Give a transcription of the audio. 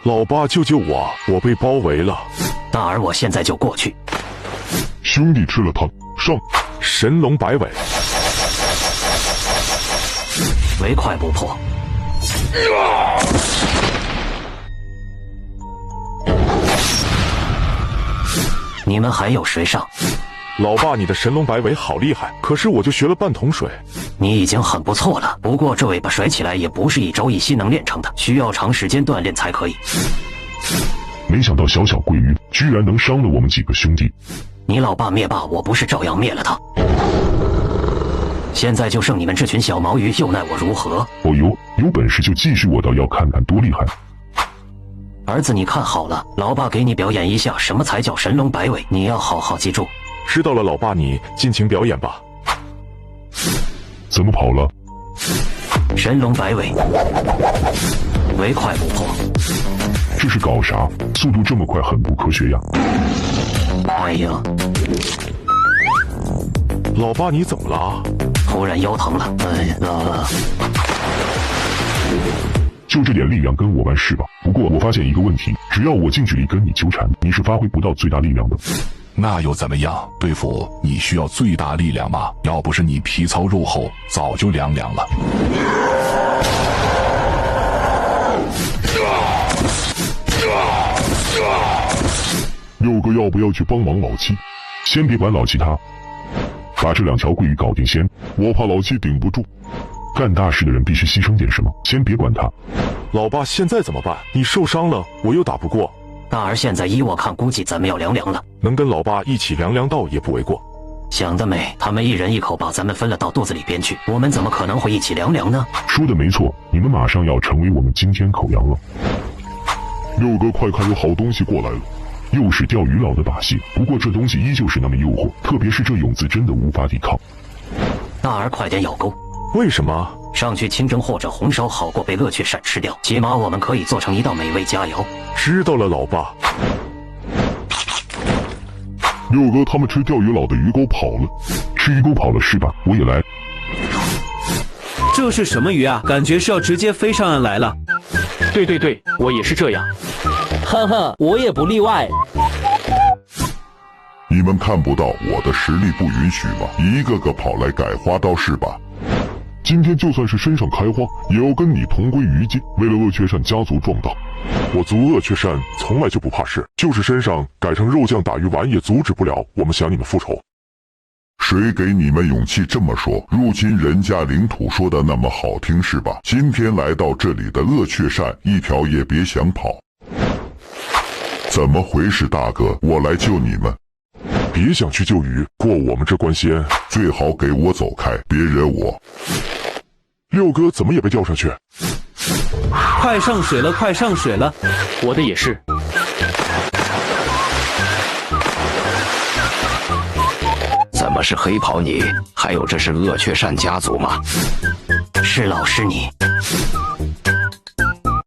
老爸，救救我！我被包围了。大儿，我现在就过去。兄弟吃了汤，上！神龙摆尾，唯快不破。你们还有谁上？老爸，你的神龙摆尾好厉害，可是我就学了半桶水。你已经很不错了，不过这尾巴甩起来也不是一朝一夕能练成的，需要长时间锻炼才可以。没想到小小桂鱼居然能伤了我们几个兄弟。你老爸灭霸，我不是照样灭了他？现在就剩你们这群小毛鱼，又奈我如何？哦呦，有本事就继续，我倒要看看多厉害。儿子，你看好了，老爸给你表演一下什么才叫神龙摆尾，你要好好记住。知道了，老爸，你尽情表演吧。怎么跑了？神龙摆尾，唯快不破。这是搞啥？速度这么快，很不科学呀！哎呀，老爸，你怎么了？突然腰疼了。哎呀，就这点力量跟我玩是吧？不过我发现一个问题，只要我近距离跟你纠缠，你是发挥不到最大力量的。那又怎么样？对付你需要最大力量吗？要不是你皮糙肉厚，早就凉凉了。六哥，要不要去帮忙老七？先别管老七他，把这2条桂鱼搞定先，我怕老七顶不住。干大事的人必须牺牲点什么，先别管他。老爸，现在怎么办？你受伤了，我又打不过。大儿，现在依我看，估计咱们要凉凉了。能跟老爸一起凉凉道也不为过。想得美，他们一人一口把咱们分了到肚子里边去，我们怎么可能会一起凉凉呢？说的没错，你们马上要成为我们今天口粮了。六哥，快看，有好东西过来了。又是钓鱼佬的把戏，不过这东西依旧是那么诱惑，特别是这蛹子真的无法抵抗。大儿，快点咬钩！为什么？上去清蒸或者红烧好过被恶雀鳝吃掉，起码我们可以做成一道美味佳肴。知道了，老爸。六哥，他们吃钓鱼佬的鱼钩跑了，吃鱼钩跑了是吧？我也来。这是什么鱼啊？感觉是要直接飞上岸来了。对，我也是这样。呵呵，我也不例外。你们看不到我的实力不允许吗？一个个跑来改花刀是吧？今天就算是身上开花，也要跟你同归于尽。为了恶雀鳝家族壮大，我族恶雀鳝从来就不怕事，就是身上改成肉酱打鱼丸也阻止不了我们向你们复仇。谁给你们勇气这么说？入侵人家领土说的那么好听是吧？今天来到这里的恶雀鳝一条也别想跑。怎么回事，大哥？我来救你们。别想去救鱼，过我们这关先。最好给我走开，别惹我。六哥怎么也被钓上去？快上水了，快上水了！我的也是。怎么是黑袍你？还有这是恶雀鳝家族吗？是老师你。